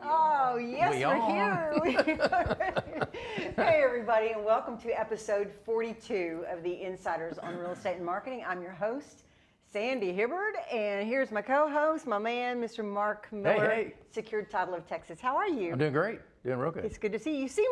Oh, yes, we're here. Hey, everybody, and welcome to episode 42 of the Insiders on Real Estate and Marketing. I'm your host, Sandy Hibbard, and here's my co-host, my man, Mr. Marc Miller, Hey. Secured Title of Texas. How are you? I'm doing great. Doing real good. It's good to see you. You seem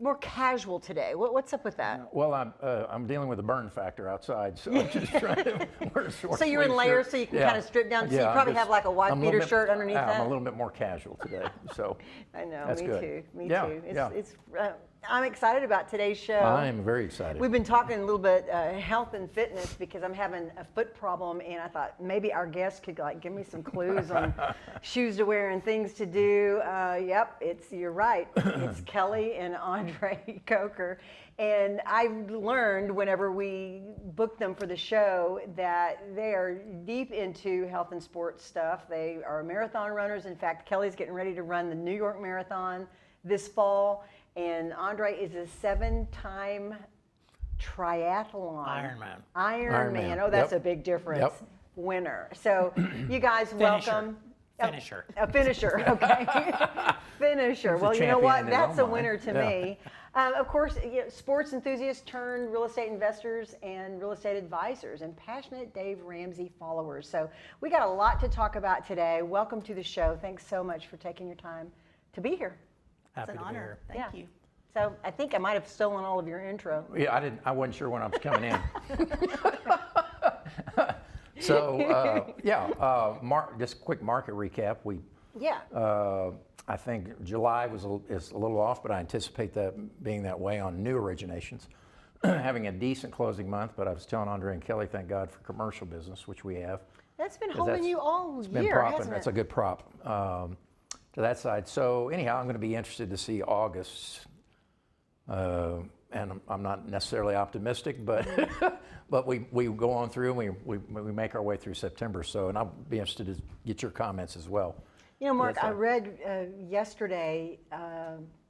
more casual today. What's up with that? Well, I'm dealing with a burn factor outside, so I'm just trying to wear a short So you're in sleeve layers, shirt. so you can kind of strip down. So you I'm probably just- have like a white I'm a little beater bit- shirt underneath that. I'm a little bit more casual today, so I know. that's me good. too. Me Yeah, too. yeah. I'm excited about today's show. I'm very excited. We've been talking a little bit health and fitness because I'm having a foot problem, and I thought maybe our guest could like give me some clues on shoes to wear and things to do. Yep, you're right. It's Kelli and Andre Kocher, and I've learned whenever we book them for the show that they are deep into health and sports stuff. They are marathon runners. In fact, Kelly's getting ready to run the New York Marathon this fall. And Andre is a 7-time triathlon. Ironman. Oh, that's Yep. a big difference. Yep. Winner. So you guys welcome. Finisher. A finisher, okay. Finisher. He's a Well, you know champion what? in his That's a own winner mind. to Yeah. me. Of course, sports enthusiasts turned real estate investors and real estate advisors and passionate Dave Ramsey followers. So we got a lot to talk about today. Welcome to the show. Thanks so much for taking your time to be here. Happy It's an to be honor. here. Thank you. So I think I might have stolen all of your intro. Yeah, I wasn't sure when I was coming in. So just a quick market recap. Yeah. I think July is a little off, but I anticipate that being that way on new originations. Having a decent closing month, but I was telling Andre and Kelly, thank God for commercial business, which we have. That's been 'Cause holding you all It's year, been propping. hasn't it? That's a good prop to that side. So anyhow, I'm going to be interested to see August, and I'm not necessarily optimistic, but but we go on through and we make our way through September. So, and I'll be interested to get your comments as well. You know, Mark, That's I right. read yesterday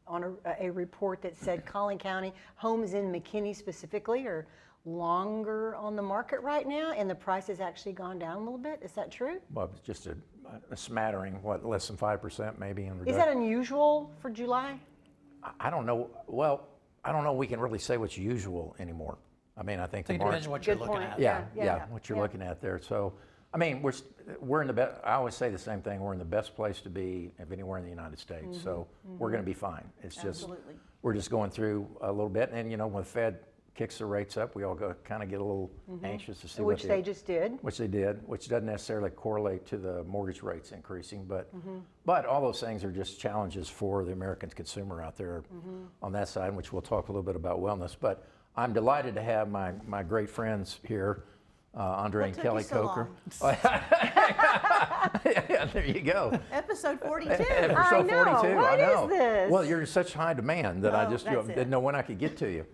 on a report that said Collin County homes in McKinney specifically are longer on the market right now, and the price has actually gone down a little bit. Is that true? Well, it's just a smattering, less than 5% maybe in reduction. Is that unusual for July? I don't know. Well, I don't know. We can really say what's usual anymore. I mean, I think I think the it depends on market. what you're Good looking point. at. Yeah, what you're looking at there. So, I mean, we're in the best. I always say the same thing. We're in the best place to be of anywhere in the United States. So we're going to be fine. It's just Absolutely. we're just going through a little bit, and when the Fed kicks the rates up, we all kind of get a little anxious to see Which they just did. which they did, which doesn't necessarily correlate to the mortgage rates increasing, but all those things are just challenges for the American consumer out there on that side, which we'll talk a little bit about wellness. But I'm delighted to have my great friends here, Andre and What took Kelli you so Kocher. Yeah, there you go. Episode 42. Episode I know. 42. What I know. is this? Well, you're in such high demand that I Oh, just that's it. didn't know when I could get to you.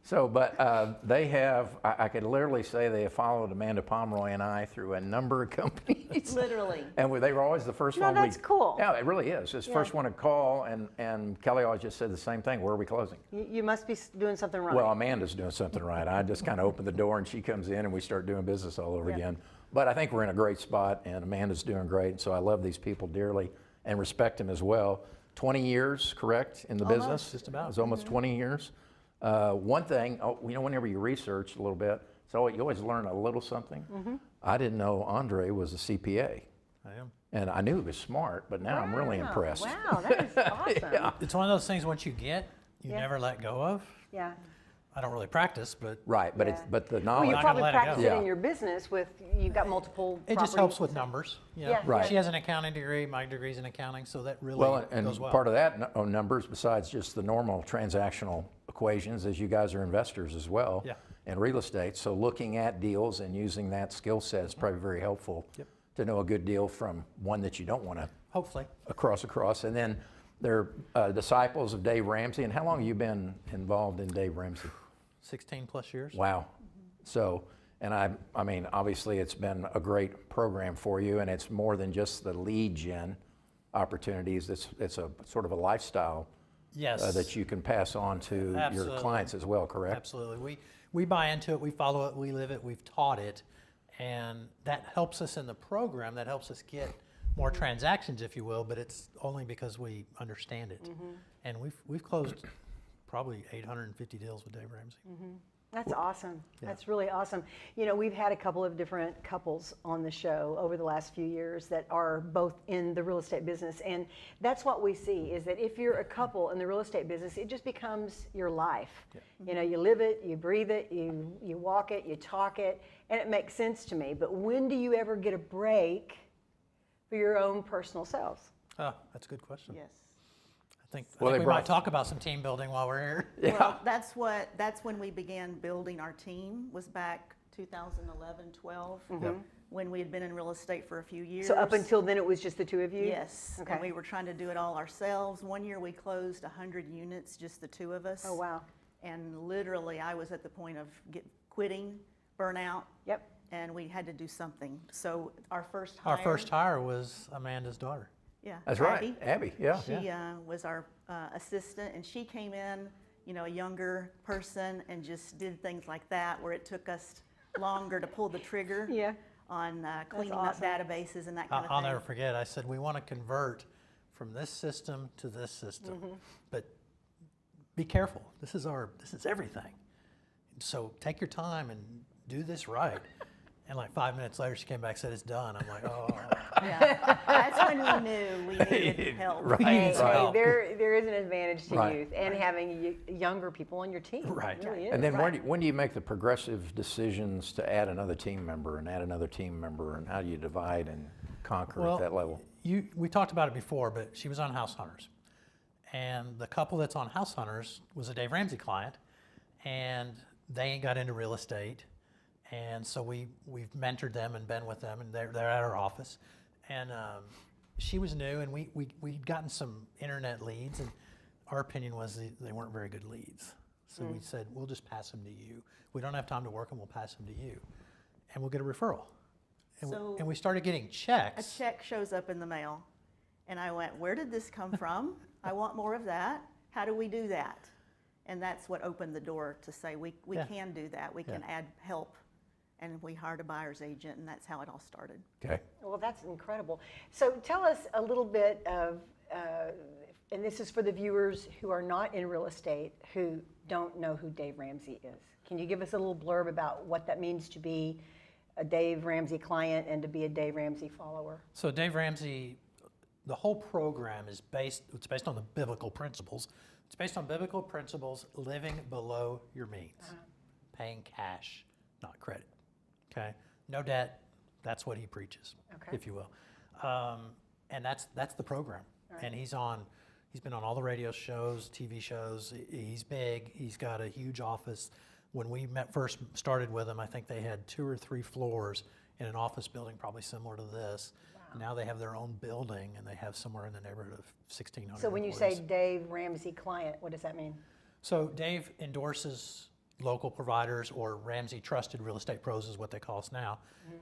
So, but they have, I could literally say they have followed Amanda Pomeroy and I through a number of companies. Literally. And they were always the first No, one. that's cool. Yeah, it really is. It's the first one to call, and Kelly always just said the same thing. Where are we closing? You must be doing something right. Well, Amanda's doing something right. I just kind of open the door and she comes in and we start doing business all over again. But I think we're in a great spot and Amanda's doing great. And so I love these people dearly and respect them as well. 20 years, correct, in the business? just about. It's almost 20 years. One thing, whenever you research a little bit, so you always learn a little something. I didn't know Andre was a CPA. I am. And I knew he was smart, but now I'm really impressed. Wow, that is awesome. Yeah. It's one of those things once you get, you never let go of. Yeah. I don't really practice, but Right, but Yeah. but the Well, knowledge. you not probably gonna let it practice go. it in Yeah. your business with, you've got multiple it just properties. helps with numbers. You know. Yeah, Right. She has an accounting degree, my degree's in accounting, so that really Well, and goes well. part of that numbers, besides just the normal transactional equations, is you guys are investors as well Yeah. in real estate. So looking at deals and using that skill set is probably very helpful to know a good deal from one that you don't want to Hopefully. across. And then they're disciples of Dave Ramsey. And how long have you been involved in Dave Ramsey? 16 plus years. Wow. So, And I mean, obviously it's been a great program for you, and it's more than just the lead gen opportunities. It's a sort of a lifestyle Yes. that you can pass on to your Absolutely. clients as well, correct? Absolutely. We buy into it, we follow it, we live it, we've taught it, and that helps us in the program, that helps us get more transactions, if you will, but it's only because we understand it. And we've closed probably 850 deals with Dave Ramsey. That's awesome. That's really awesome. You know, we've had a couple of different couples on the show over the last few years that are both in the real estate business. And that's what we see is that if you're a couple in the real estate business, it just becomes your life. You know, you live it, you breathe it, you walk it, you talk it, and it makes sense to me. But when do you ever get a break for your own personal selves? Oh, that's a good question. Yes. I think Well, we they might brought- talk about some team building while we're here. Well, that's when we began building our team, was back 2011, 12, when we had been in real estate for a few years. So up until then, it was just the two of you? Yes, Okay. and we were trying to do it all ourselves. One year we closed 100 units, just the two of us. Oh, wow. And literally, I was at the point of quitting, burnout, Yep. and we had to do something. So our first Our hire. first hire was Amanda's daughter. Yeah. That's Abby. right, Abby, yeah. She was our assistant, and she came in, you know, a younger person, and just did things like that, where it took us longer to pull the trigger Yeah. on cleaning awesome. up databases and that kind of I'll thing. never forget, I said, we want to convert from this system to this system, but be careful. This is everything. So take your time and do this right. And like 5 minutes later, she came back and said, it's done. I'm like, oh. Yeah. That's when we knew we needed help. Right. Hey, Right. there is an advantage to Right. youth and having younger people on your team. Right. It really is. And then when do you make the progressive decisions to add another team member and add another team member, and how do you divide and conquer at that level? We talked about it before, but she was on House Hunters. And the couple that's on House Hunters was a Dave Ramsey client, and they got into real estate. And so we've mentored them and been with them, and they're at our office. And she was new, and we'd gotten some internet leads, and our opinion was they weren't very good leads. So we said, we'll just pass them to you. We don't have time to work them, we'll pass them to you. And we'll get a referral. And we started getting A checks. check shows up in the mail, and I went, where did this come from? I want more of that. How do we do that? And that's what opened the door to say we can do that. We can add help. And we hired a buyer's agent, and that's how it all started. Okay. Well, that's incredible. So tell us a little bit of, and this is for the viewers who are not in real estate, who don't know who Dave Ramsey is. Can you give us a little blurb about what that means to be a Dave Ramsey client and to be a Dave Ramsey follower? So Dave Ramsey, the whole program is based on the biblical principles. It's based on biblical principles, living below your means, paying cash, not credit. Okay, no debt. That's what he preaches, if you will, and that's the program. Right. And he's been on all the radio shows, TV shows. He's big. He's got a huge office. When we first started with him, I think they had 2 or 3 floors in an office building, probably similar to this. Wow. Now they have their own building, and they have somewhere in the neighborhood of 1,600. So when you say Dave Ramsey client, what does that mean? So Dave endorses local providers, or Ramsey Trusted Real Estate Pros is what they call us now.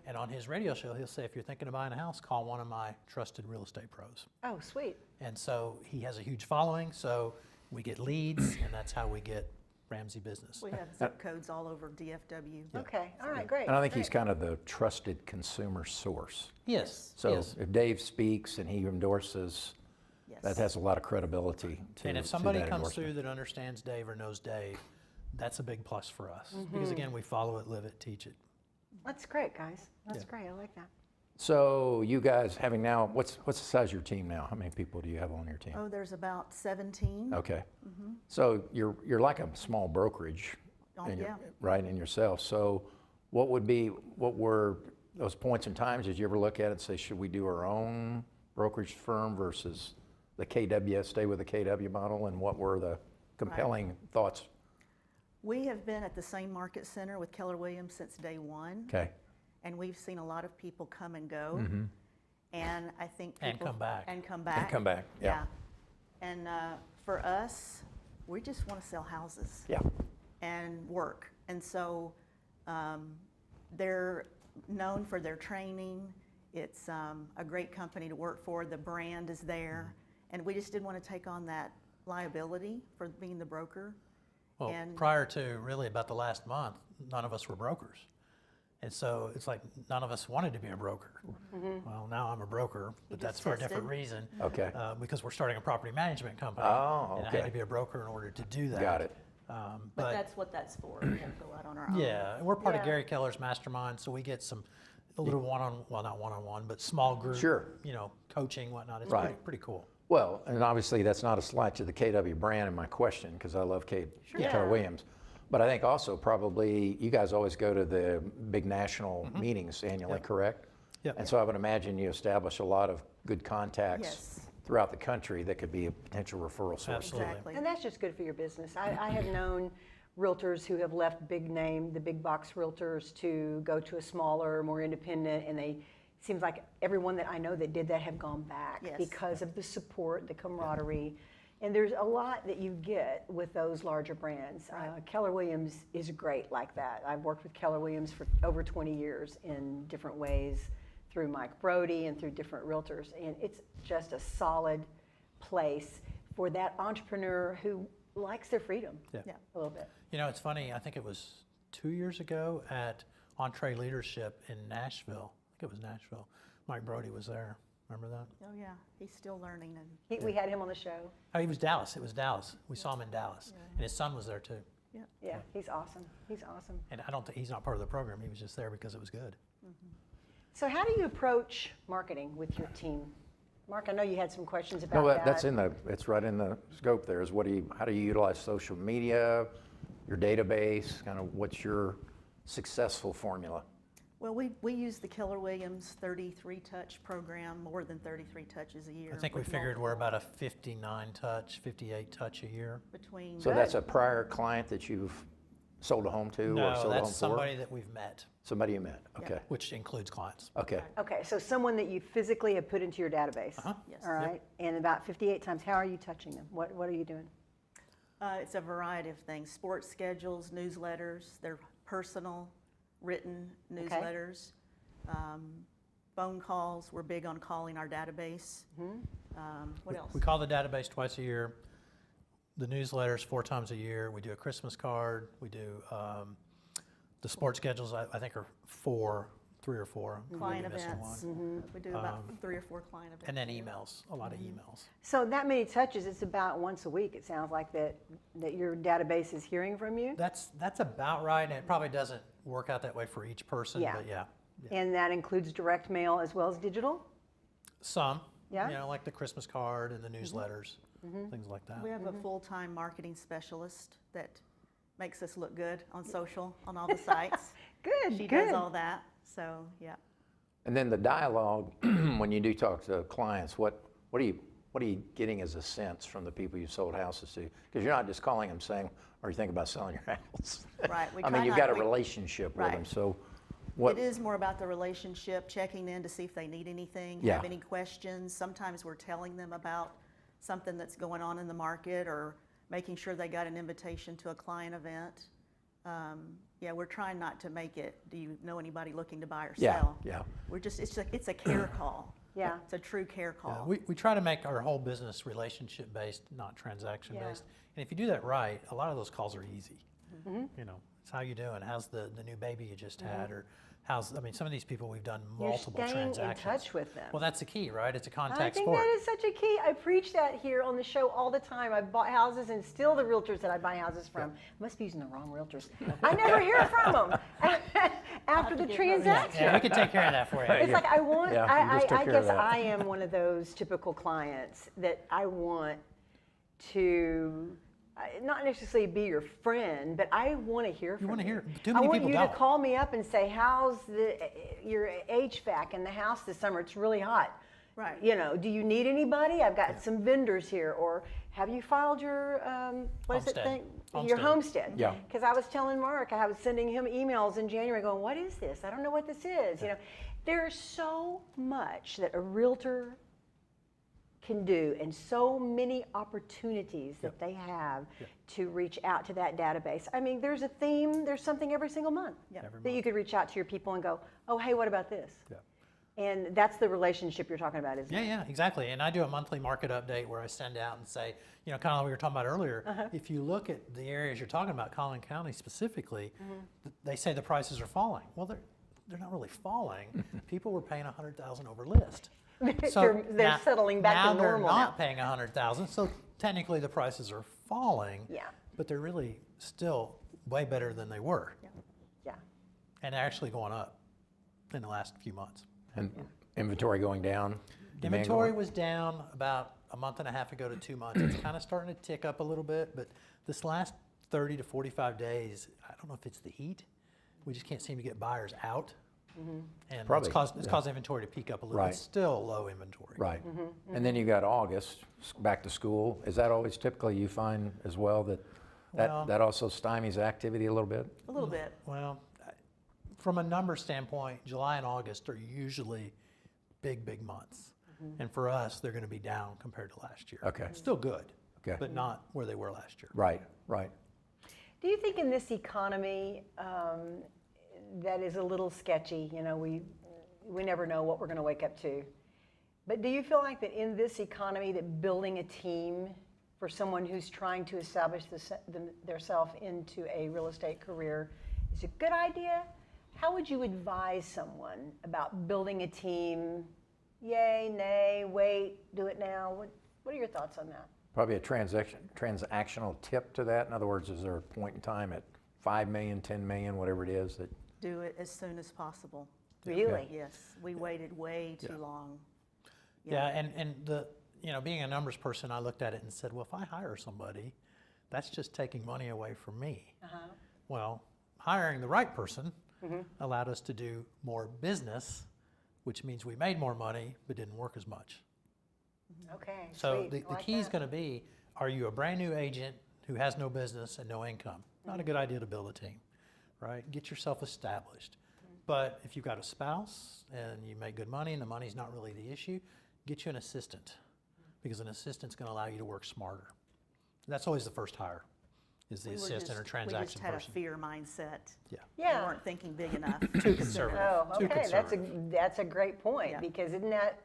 And on his radio show, he'll say, if you're thinking of buying a house, call one of my trusted real estate pros. Oh, sweet. And so he has a huge following, so we get leads, and that's how we get Ramsey business. We have zip codes all over DFW. Okay, all right, great. And I think he's kind of the trusted consumer source. Yes. So yes. if Dave speaks and he endorses, Yes. that has a lot of credibility to And if somebody that comes endorsement. through that understands Dave or knows Dave, that's a big plus for us. Because again, we follow it, live it, teach it. That's great, guys. That's great. I like that. So you guys having now, what's the size of your team now? How many people do you have on your team? Oh, there's about 17. Okay. So you're like a small brokerage, Oh, in yeah. right, in yourself. So what were those points and times? Did you ever look at it and say, should we do our own brokerage firm versus the KW, stay with the KW model? And what were the compelling thoughts? We have been at the same market center with Keller Williams since day one. Okay. And we've seen a lot of people come and go. And I think people... And come back. And come back. And come back, yeah. And for us, we just want to sell houses. Yeah. And work. And so They're known for their training. It's a great company to work for. The brand is there. And we just didn't want to take on that liability for being the broker. Well, And- prior to really about the last month, none of us were brokers. And so it's like none of us wanted to be a broker. Well, now I'm a broker, but that's just for a different tested. reason. Okay. Because we're starting a property management company. Oh, And I okay. had to be a broker in order to do that. Got it. But that's what that's for. We don't go out on our own. Yeah, and we're part of Yeah. Gary Keller's mastermind, so we get a little well, not one-on-one, but small group, Sure. coaching, whatnot. It's Right. pretty cool. Well, and obviously that's not a slight to the KW brand in my question, because I love Keller Yeah. Williams. But I think also probably you guys always go to the big national meetings annually, Yep. correct? Yep. And so I would imagine you establish a lot of good contacts Yes. throughout the country that could be a potential referral source. Absolutely. Exactly. And that's just good for your business. I have known realtors who have left big name, the big box realtors, to go to a smaller, more independent, and they, seems like everyone that I know that did that have gone back Yes. because of the support, the camaraderie. And there's a lot that you get with those larger brands. Keller Williams is great like that. I've worked with Keller Williams for over 20 years in different ways through Mike Brody and through different realtors. And it's just a solid place for that entrepreneur who likes their freedom Yeah. Yeah. a little bit. It's funny, I think it was 2 years ago at Entree Leadership in Nashville. I think it was Nashville. Mike Brody was there. Remember that? Oh, yeah. He's still learning. And We had him on the show. Oh, he was Dallas. It was Dallas. We saw him in Dallas. And his son was there too. Yeah, he's awesome. He's awesome. And I don't think he's not part of the program. He was just there because it was good. So how do you approach marketing with your team? Mark, I know you had some questions about No, that. that's it's right in the scope there, is how do you utilize social media, your database, kind of what's your successful formula? well, we use the Keller Williams 33 touch program, more than 33 touches a year. I think we with figured we're multiple about a 59 touch, 58 touch a year. between. So that's a prior client that you've sold a home to or No, sold a home that's for? somebody that we've met, Somebody you met, Yeah. okay, which includes clients. okay. Okay, so someone that you physically have put into your database. Uh-huh. Yes. All right, and about 58 times, how are you touching them? What are you doing? It's a variety of things, sports schedules, newsletters, they're personal, written newsletters, phone calls. We're big on calling our database. What else? We call the database twice a year. The newsletters 4 times a year. We do a Christmas card. We do the sports schedules. I think are 3 or 4. Client Maybe missing events. one. We do about 3 or 4 client events. And then emails. A lot of emails. So that many touches, it's about once a week, it sounds like that your database is hearing from you? That's about right. And it probably doesn't work out that way for each person. Yeah. But yeah. And that includes direct mail as well as digital? Some. Yeah? Like the Christmas card and the newsletters, things like that. We have a full-time marketing specialist that makes us look good on social, on all the sites. Good, She good. does all that, so, yeah. And then the dialogue, when you do talk to clients, what are you getting as a sense from the people you've sold houses to? Because you're not just calling them saying, "Are you thinking about selling your house?" Right, we I mean, try you've not- got a we- relationship with Right. them, so what? It is more about the relationship, checking in to see if they need anything, Yeah. have any questions. Sometimes we're telling them about something that's going on in the market or making sure they got an invitation to a client event. Yeah, we're trying not to make it, do you know anybody looking to buy or Yeah, sell? yeah. We're just, it's a care call. Yeah. It's a true care Yeah, call. we try to make our whole business relationship based, not transaction based. And if you do that right, a lot of those calls are easy. It's how you doing? How's the new baby you just had? Or some of these people we've done You're multiple staying in transactions. touch with them. Well, that's the key, right? It's a I contact think sport. that is such a key. I preach that here on the show all the time. I bought houses and still the realtors that I buy houses from. Must be using the wrong realtors. I never hear from them after the transaction. Yeah, we can take care of that for you. It's like I want, Yeah, you just took I care of guess that. I am one of those typical clients that I want to, not necessarily be your friend, but I want to hear from you. want to hear. Too I many want people you don't. to call me up and say, how's your HVAC in the house this summer? It's really hot. Right. Do you need anybody? I've got some vendors here. Or have you filed your, what is it Homestead. thing? Homestead. Your homestead. Yeah. Because I was telling Mark, I was sending him emails in January going, what is this? I don't know what this is. There's so much that a realtor can do and so many opportunities that they have to reach out to that database. I mean, there's a theme, there's something every single month that you could reach out to your people and go, oh, hey, what about this? And that's the relationship you're talking about, isn't it? Yeah, exactly. And I do a monthly market update where I send out and say, you know, kind of like we were talking about earlier, if you look at the areas you're talking about, Collin County specifically, they say the prices are falling. Well, they're not really falling. People were paying $100,000 over list. So they're settling back to normal now. They're not paying $100,000, so technically the prices are falling. But they're really still way better than they were. And they're actually going up in the last few months. And inventory going down? Inventory was down about a month and a half ago to 2 months. It's kind of starting to tick up a little bit, but this last 30 to 45 days, I don't know if it's the heat. We just can't seem to get buyers out. And Probably, it's caused inventory to peak up a little. It's still low inventory. Right. And then you got August, back to school. Is that always typically you find as well that also stymies activity a little bit? A little bit. Well, from a number standpoint, July and August are usually big months. And for us, they're going to be down compared to last year. Okay. Still good, but not where they were last year. Right. Do you think in this economy that is a little sketchy, you know, we never know what we're going to wake up to, but do you feel like that in this economy that building a team for someone who's trying to establish themselves into a real estate career is a good idea? How would you advise someone about building a team? Yay, nay, wait, do it now? What are your thoughts on that? Probably a transactional tip to that. In other words, is there a point in time at 5 million, 10 million, whatever it is that? Do it as soon as possible. Really? Yes, we waited way too long. And being a numbers person, I looked at it and said, well, if I hire somebody, that's just taking money away from me. Well, hiring the right person allowed us to do more business, which means we made more money but didn't work as much. Okay. So sweet. the key is going to be, are you a brand new agent who has no business and no income? Not a good idea to build a team, right? Get yourself established. But if you've got a spouse and you make good money and the money's not really the issue, get you an assistant, because an assistant's going to allow you to work smarter. That's always the first hire, is the assistant or transaction We just had person. a fear mindset. Yeah. We weren't thinking big enough. Too conservative. Oh, Too okay. conservative. That's a great point, because isn't that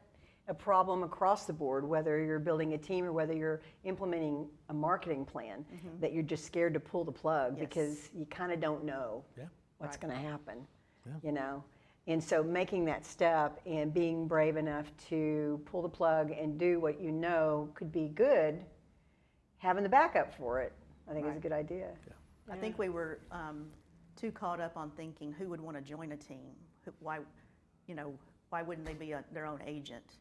a problem across the board, whether you're building a team or whether you're implementing a marketing plan, that you're just scared to pull the plug because you kind of don't know what's going to happen, you know? And so making that step and being brave enough to pull the plug and do what you know could be good, having the backup for it, I think is a good idea. I think we were too caught up on thinking who would want to join a team. Why wouldn't they be their own agent?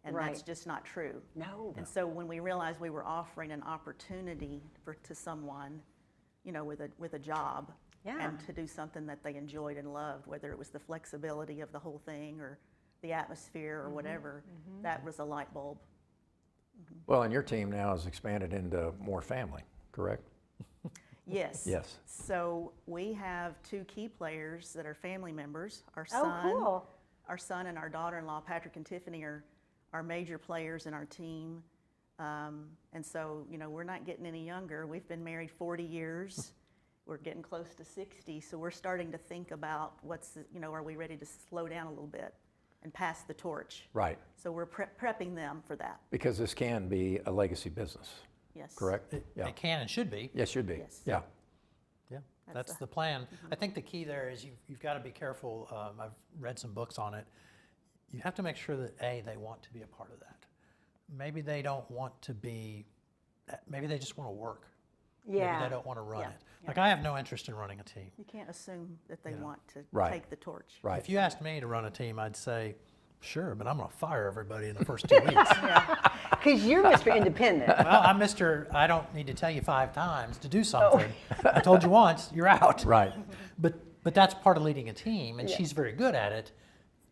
And that's just not true. No. And so when we realized we were offering an opportunity to someone, with a job, and to do something that they enjoyed and loved, whether it was the flexibility of the whole thing or the atmosphere or whatever, that was a light bulb. Well, and your team now has expanded into more family, correct? Yes. Yes. So we have 2 key players that are family members. Our son and our daughter-in-law, Patrick and Tiffany, are major players in our team. And so, we're not getting any younger. We've been married 40 years. We're getting close to 60. So we're starting to think about are we ready to slow down a little bit and pass the torch? Right. So we're prepping them for that. Because this can be a legacy business. Yes. Correct? It can and should be. Yes, should be. Yes. Yeah. Yeah, that's the plan. I think the key there is you've got to be careful. I've read some books on it. You have to make sure that they want to be a part of that. Maybe they don't want to be, maybe they just want to work. Yeah. Maybe they don't want to run it. Like, I have no interest in running a team. You can't assume that they want to Right. take the torch. Right. If you asked me to run a team, I'd say, sure, but I'm going to fire everybody in the first 2 weeks. Because you're Mr. Independent. Well, I'm Mr. I don't need to tell you 5 times to do something. I told you once, you're out. Right. But that's part of leading a team, and she's very good at it.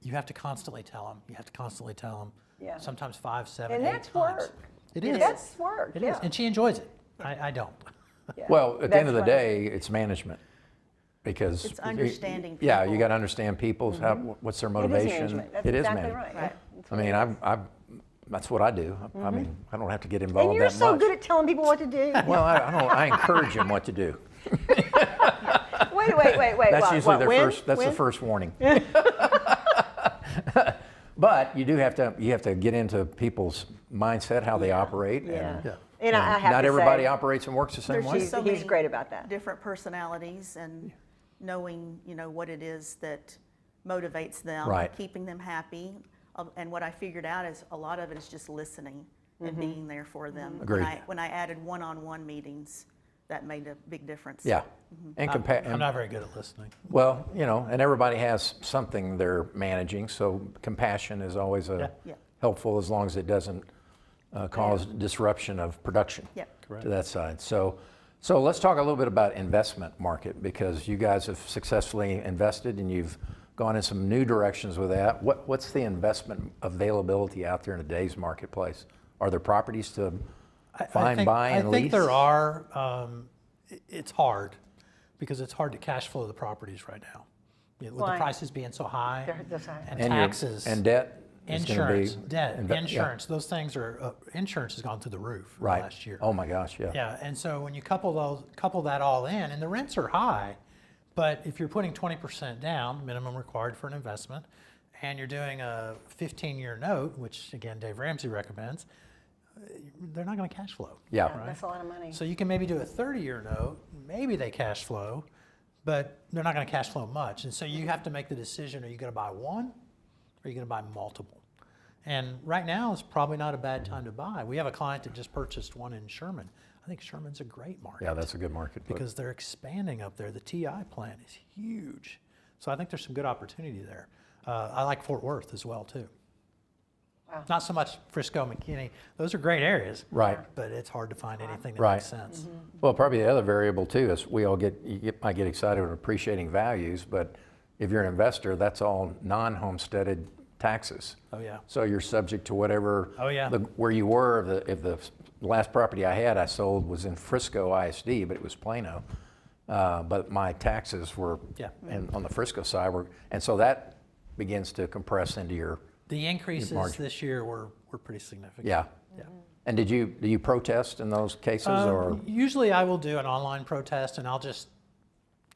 You have to constantly tell them. You have to constantly tell them. Yeah. Sometimes 5, 7, And 8 that's times. work. It is. That's work. It is. And she enjoys it. I don't. Yeah. Well, at the end of the That's right. day, it's management. Because It's understanding Yeah, people. you got to understand people's what's their motivation. It is management. That's It is exactly management. right. Right. That's I what mean, it is. That's what I do. I mean, I don't have to get involved And you're that so much. good at telling people what to do. Well, I encourage them what to do. Wait. That's usually their when? first. That's When? the first warning. But you have to get into people's mindset, how they operate, Yeah. Yeah. And I have not to everybody say, operates and works the same way. He's so he's many great about that. different personalities and knowing, what it is that motivates them, Right. keeping them happy. And what I figured out is a lot of it is just listening and being there for them. Agreed. When I added one-on-one meetings, that made a big difference. Yeah, and I'm not very good at listening. well, and everybody has something they're managing, so compassion is always Yeah. helpful as long as it doesn't cause disruption of production Yep. to that side. So let's talk a little bit about investment market, because you guys have successfully invested and you've gone in some new directions with that. What's the investment availability out there in today's marketplace? Are there properties to find, buy, and I lease? think there are. It's hard because it's hard to cash flow the properties right now. With Why? the prices being so high, They're so high. and And taxes, and debt is gonna insurance, be debt, yeah. insurance. Those things are insurance has gone through the roof Right. last year. Oh my gosh, yeah. Yeah, and so when you couple that all in, and the rents are high, but if you're putting 20% down, minimum required for an investment, and you're doing a 15-year note, which again Dave Ramsey recommends, they're not going to cash flow. Yeah. That's a lot of money. So you can maybe do a 30-year note, maybe they cash flow, but they're not going to cash flow much. And so you have to make the decision: are you going to buy one, or are you going to buy multiple? And right now is probably not a bad time to buy. We have a client that just purchased one in Sherman. I think Sherman's a great market. Yeah, that's a good market. But because they're expanding up there. The TI plant is huge. So I think there's some good opportunity there. I like Fort Worth as well, too. Wow. Not so much Frisco, McKinney. Those are great areas. Right. But it's hard to find anything that Right. makes sense. Well, probably the other variable too is might get excited about appreciating values, but if you're an investor, that's all non-homesteaded taxes. Oh, yeah. So you're subject to whatever. Oh, yeah. Where you were. If the last property I had I sold was in Frisco ISD, but it was Plano. But my taxes were Yeah. on the Frisco side and so that begins to compress into your. The increases margin. this year were pretty significant. Yeah. Yeah. And do you protest in those cases or? Usually I will do an online protest and I'll just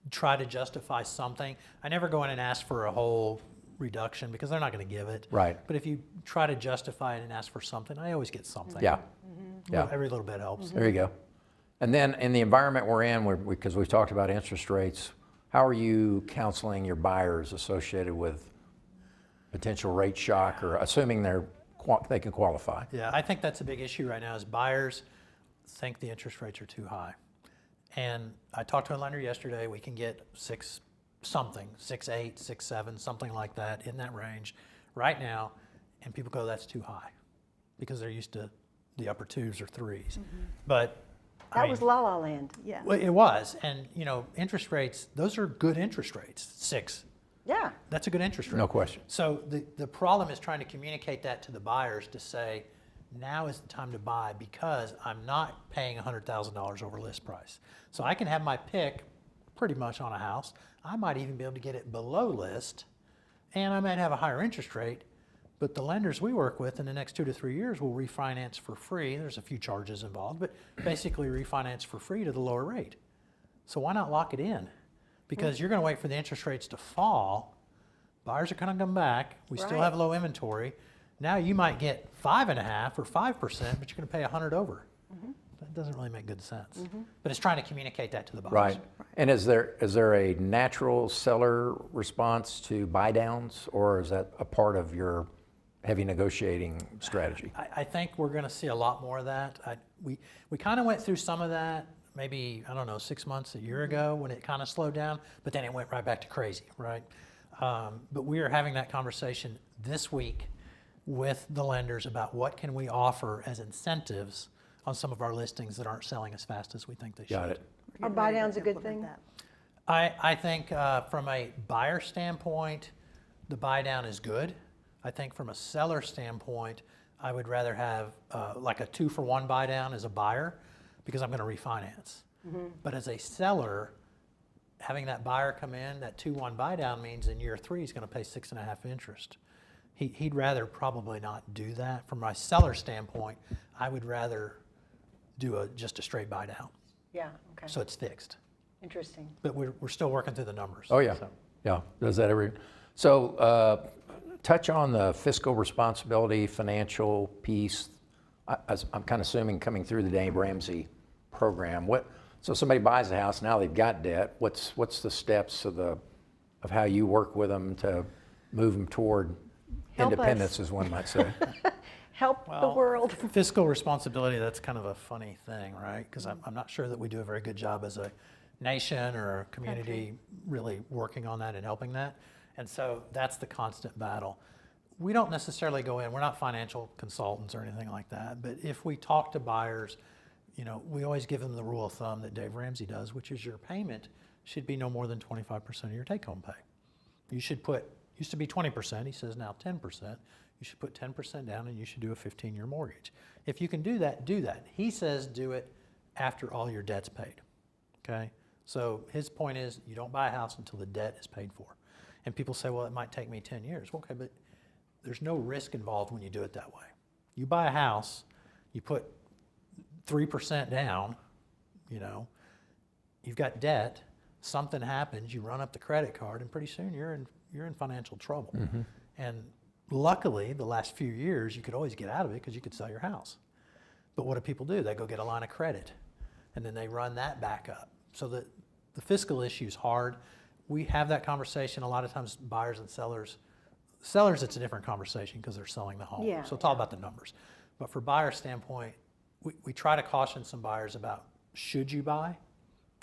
try to justify something. I never go in and ask for a whole reduction because they're not going to give it. Right. But if you try to justify it and ask for something, I always get something. Yeah. Yeah. Every little bit helps. There you go. And then in the environment we're in, because we've talked about interest rates, how are you counseling your buyers associated with potential rate shock, or assuming they can qualify? Yeah, I think that's a big issue right now is buyers think the interest rates are too high. And I talked to a lender yesterday, we can get 6.8, 6.7, something like that in that range right now. And people go, that's too high because they're used to the upper 2s or 3s. But That was La La Land. Yeah. well, it was. And interest rates, those are good interest rates. 6. Yeah. That's a good interest rate. No question. So the problem is trying to communicate that to the buyers to say, now is the time to buy because I'm not paying $100,000 over list price. So I can have my pick pretty much on a house. I might even be able to get it below list, and I might have a higher interest rate, but the lenders we work with in the next 2 to 3 years will refinance for free. There's a few charges involved, but basically refinance for free to the lower rate. So why not lock it in? Because you're going to wait for the interest rates to fall. Buyers are going to come back. We still Right. have low inventory. Now you might get 5.5 or 5%, but you're going to pay 100 over. That doesn't really make good sense. But it's trying to communicate that to the buyers. Right. And is there a natural seller response to buy downs, or is that a part of your heavy negotiating strategy? I think we're going to see a lot more of that. We kind of went through some of that maybe, 6 months, a year ago when it kind of slowed down, but then it went right back to crazy, right? But we are having that conversation this week with the lenders about what can we offer as incentives on some of our listings that aren't selling as fast as we think they should. Got it. Are buy downs a good thing? I think from a buyer standpoint, the buy down is good. I think from a seller standpoint, I would rather have like a 2-for-1 buy down as a buyer because I'm going to refinance. But as a seller, having that buyer come in, that 2-1 buy down means in year 3 he's going to pay 6.5 interest. He'd rather probably not do that. From my seller standpoint, I would rather do just a straight buy down. Yeah, okay. So it's fixed. Interesting. But we're still working through the numbers. Oh, yeah. So. Yeah, does that every, so touch on the fiscal responsibility, financial piece. I'm kind of assuming coming through the Dave Ramsey program. So somebody buys a house, now they've got debt. What's the steps of how you work with them to move them toward Help independence, us. as one might say? Help the world. Fiscal responsibility, that's kind of a funny thing, right? Because I'm not sure that we do a very good job as a nation or a community really working on that and helping that. And so that's the constant battle. We don't necessarily go in, we're not financial consultants or anything like that, but if we talk to buyers, you know, we always give them the rule of thumb that Dave Ramsey does, which is your payment should be no more than 25% of your take-home pay. You should put, used to be 20%, he says now 10%. You should put 10% down and you should do a 15-year mortgage. If you can do that, do that. He says do it after all your debt's paid, okay? So his point is you don't buy a house until the debt is paid for. And people say, well, it might take me 10 years. Okay, but there's no risk involved when you do it that way. You buy a house, you put 3% down, you know, you've got debt, something happens, you run up the credit card, and pretty soon you're in financial trouble. Mm-hmm. And luckily, the last few years, you could always get out of it because you could sell your house. But what do people do? They go get a line of credit, and then they run that back up. So the fiscal issue is hard. We have that conversation a lot of times, buyers and sellers. Sellers, it's a different conversation because they're selling the home. Yeah, so it's all about the numbers. But for buyer standpoint, we try to caution some buyers about, should you buy?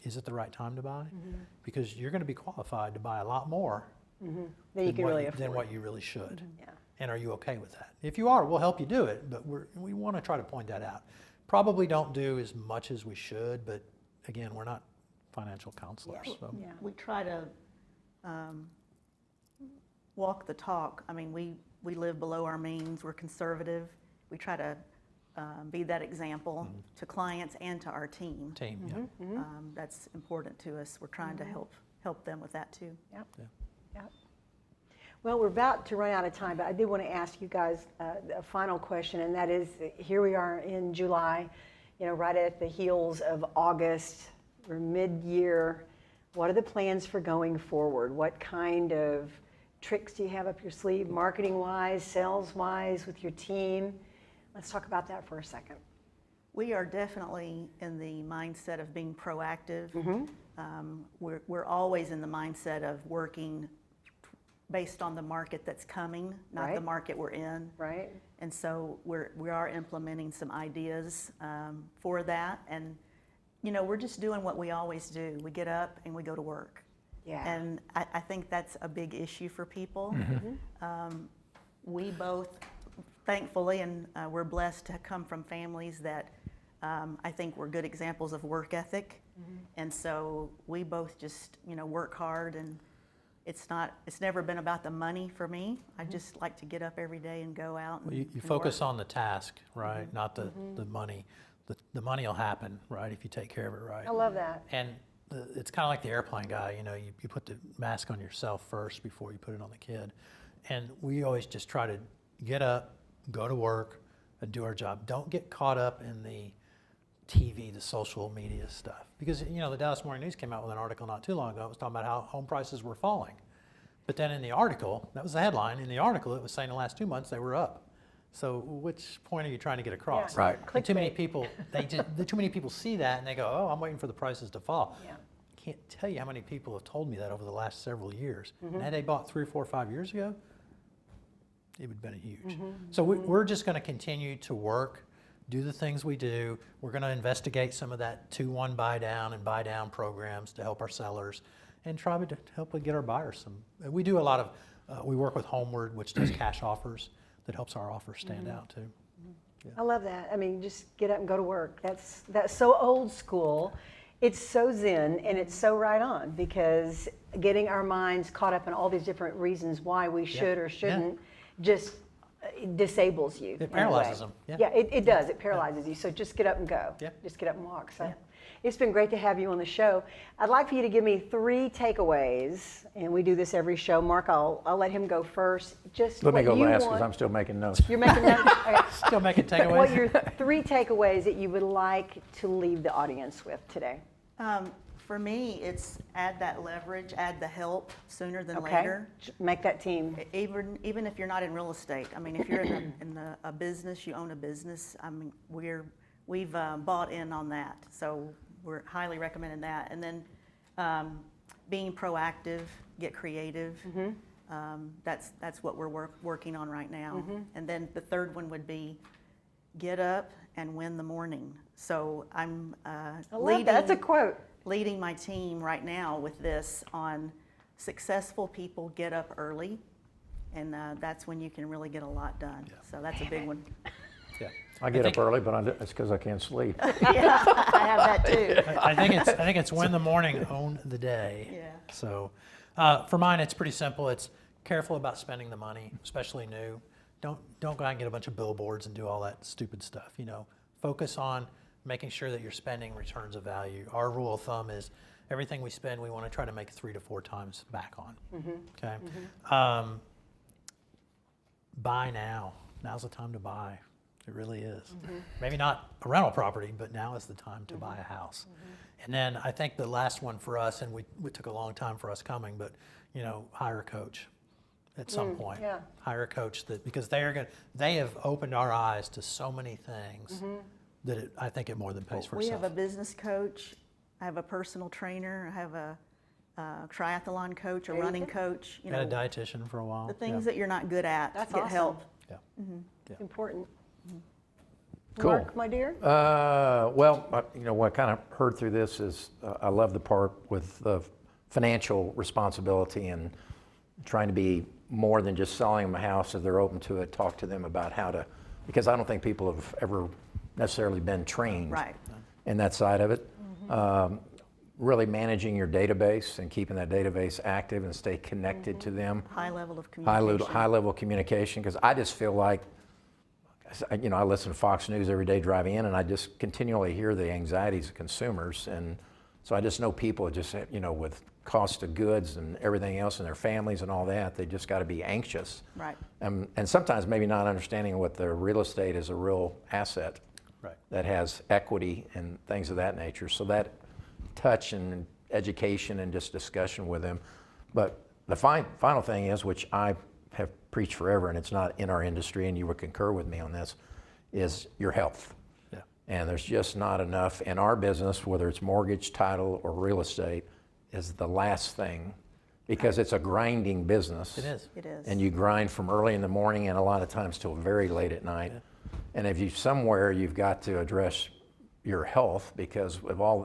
Is it the right time to buy? Mm-hmm. Because you're going to be qualified to buy a lot more Than you can really afford. than what you really should. Mm-hmm. Yeah. And are you okay with that? If you are, we'll help you do it, but we want to try to point that out. Probably don't do as much as we should, but again, we're not financial counselors. Yeah. So. Yeah. We try to walk the talk. I mean, we live below our means. We're conservative. We try to be that example to clients and to our team. Yeah. That's important to us. We're trying to help them with that too. Yep. Yeah. Yep. Well, we're about to run out of time, but I did want to ask you guys a final question, and that is, here we are in July, you know, right at the heels of August. We're mid-year. What are the plans for going forward? What kind of tricks do you have up your sleeve, marketing-wise, sales-wise, with your team? Let's talk about that for a second. We are definitely in the mindset of being proactive. We're always in the mindset of working based on the market that's coming, not the market we're in. Right. And so we are implementing some ideas for that. And, you know, we're just doing what we always do. We get up and we go to work. Yeah. And I think that's a big issue for people. We both, thankfully, and we're blessed to come from families that I think we're good examples of work ethic. And so we both just, you know, work hard, and it's never been about the money for me. I just like to get up every day and go out and, Well, you focus on the task, right? Not the money. The money will happen, right, if you take care of it right. I love that. And it's kind of like the airplane guy, you know, you put the mask on yourself first before you put it on the kid. And we always just try to get up, go to work, and do our job. Don't get caught up in the TV, the social media stuff. Because, you know, the Dallas Morning News came out with an article not too long ago. It was talking about how home prices were falling. But then in the article, that was the headline, in the article it was saying the last 2 months they were up. So which point are you trying to get across? Yeah. Right. And too many people, too many people see that and they go, oh, I'm waiting for the prices to fall. Yeah. I can't tell you how many people have told me that over the last several years. And had they bought 3, 4, 5 years ago, it would have been huge. So we're just going to continue to work, do the things we do. We're going to investigate some of that 2-1 buy down and buy down programs to help our sellers and try to help get our buyers some. We do a lot of, we work with Homeward, which does cash offers that helps our offers stand out too. Yeah. I love that. I mean, just get up and go to work. That's so old school. It's so zen, and it's so right on, because getting our minds caught up in all these different reasons why we should or shouldn't just it disables you. It paralyzes them. Yeah, it does. It paralyzes you. So just get up and go. Yeah. Just get up and walk. So it's been great to have you on the show. I'd like for you to give me 3 takeaways, and we do this every show. Mark, I'll let him go first. Just Let me what go you last because want. I'm still making notes. You're making notes. Okay. Still making takeaways. What your 3 takeaways that you would like to leave the audience with today? For me, it's add that leverage, add the help sooner than Okay. later. Make that team. Even if you're not in real estate, I mean, if you're a business, you own a business. I mean, we've bought in on that, so we're highly recommending that. And then being proactive, get creative. That's what we're working on right now. And then the third one would be get up and win the morning. So I'm leading. That's a quote. Leading my team right now with this on successful people get up early, and that's when you can really get a lot done. So that's a big one. Yeah. I get up early, but it's because I can't sleep. Yeah, I have that too. I think it's win the morning, own the day. Yeah. So for mine, it's pretty simple. It's careful about spending the money, especially new. Don't go out and get a bunch of billboards and do all that stupid stuff. Focus on making sure that you're spending returns of value. Our rule of thumb is everything we spend, we want to try to make 3 to 4 times back on. Okay. Buy now. Now's the time to buy. It really is. Maybe not a rental property, but now is the time to buy a house. And then I think the last one for us, and we took a long time for us coming, but hire a coach at some point. Yeah. Hire a coach because they have opened our eyes to so many things that I think it more than pays for We itself. have a business coach. I have a personal trainer. I have a triathlon coach, a running coach. Had a dietitian for a while. The things that you're not good at, That's get awesome. help. It's important. Cool. Mark, my dear? Well, what I kind of heard through this is I love the part with the financial responsibility and trying to be more than just selling them a house if they're open to it, talk to them about how to, because I don't think people have ever necessarily been trained Right. in that side of it. Really managing your database and keeping that database active and stay connected to them. High level of communication. High level communication, because I just feel like, I listen to Fox News every day driving in, and I just continually hear the anxieties of consumers, and so I just know people just, with cost of goods and everything else and their families and all that, they just got to be anxious. Right. And sometimes maybe not understanding what the real estate is a real asset that has equity and things of that nature. So that touch and education and just discussion with them. But the final thing is, which I have preached forever, and it's not in our industry, and you would concur with me on this, is your health. Yeah. And there's just not enough in our business, whether it's mortgage, title, or real estate, is the last thing, because it's a grinding business. It is. It is. And you grind from early in the morning and a lot of times till very late at night. Yeah. And if you've got to address your health, because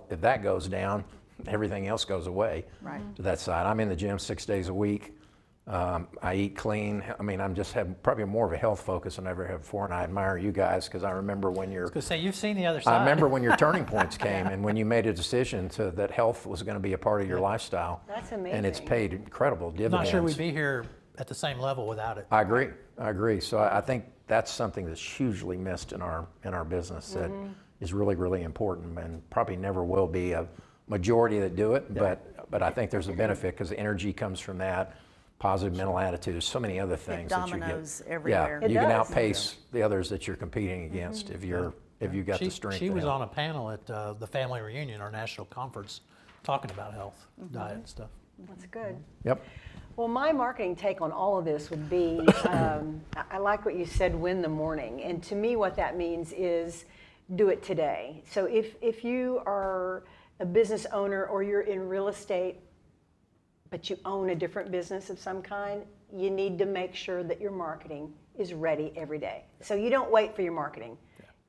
if that goes down, everything else goes away. Right. To that side. I'm in the gym 6 days a week. I eat clean. I mean, I'm just having probably more of a health focus than I ever had before, and I admire you guys because I remember when you're. I was going to say, you've seen the other side. I remember when your turning points came and when you made a decision that health was going to be a part of your lifestyle. That's amazing. And it's paid incredible dividends. I'm not sure we'd be here at the same level without it. I agree. So I think that's something that's hugely missed in our business that is really, really important, and probably never will be a majority that do it, but I think there's a benefit because the energy comes from that. Positive mental attitude. There's so many other things that you get. Dominoes everywhere. Yeah, It you can does. outpace the others that you're competing against if you got the strength. She to was help. on a panel at the family reunion, our national conference, talking about health, diet, and stuff. That's good. Yep. Well, my marketing take on all of this would be, I like what you said, win the morning. And to me, what that means is do it today. So if you are a business owner or you're in real estate, but you own a different business of some kind, you need to make sure that your marketing is ready every day. So you don't wait for your marketing.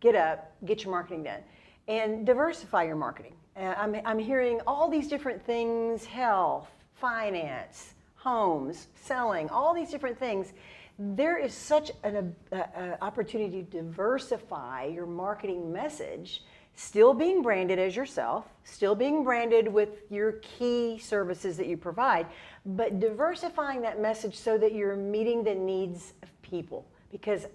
Get up, get your marketing done, and diversify your marketing. I'm hearing all these different things: health, finance, homes, selling, all these different things. There is such an opportunity to diversify your marketing message, still being branded as yourself, still being branded with your key services that you provide, but diversifying that message so that you're meeting the needs of people. because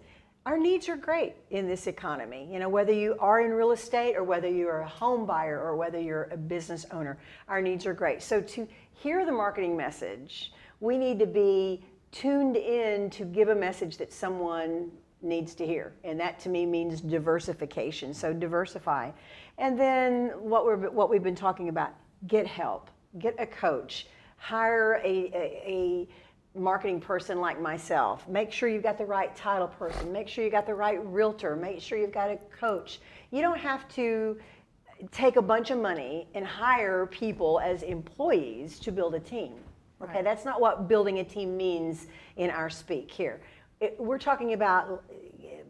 our needs are great in this economy. You know, whether you are in real estate or whether you're a home buyer or whether you're a business owner, our needs are great. So to hear the marketing message, we need to be tuned in to give a message that someone needs to hear. And that to me means diversification. So diversify. And then what we've been talking about, get help, get a coach, hire a marketing person like myself. Make sure you've got the right title person. Make sure you got the right realtor. Make sure you've got a coach. You don't have to take a bunch of money and hire people as employees to build a team. Okay, Right. that's not what building a team means in our speak here. We're talking about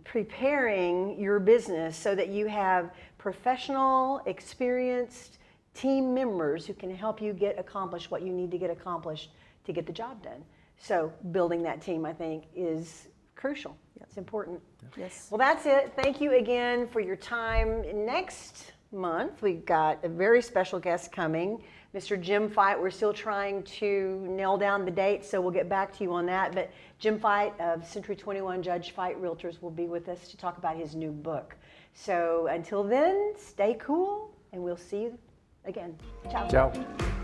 preparing your business so that you have professional, experienced team members who can help you get accomplished what you need to get accomplished to get the job done. So building that team, I think, is crucial. It's important. Yes. Well, that's it. Thank you again for your time. Next month, we've got a very special guest coming, Mr. Jim Fight. We're still trying to nail down the date, so we'll get back to you on that. But Jim Fight of Century 21 Judge Fight Realtors will be with us to talk about his new book. So until then, stay cool, and we'll see you again. Ciao. Ciao.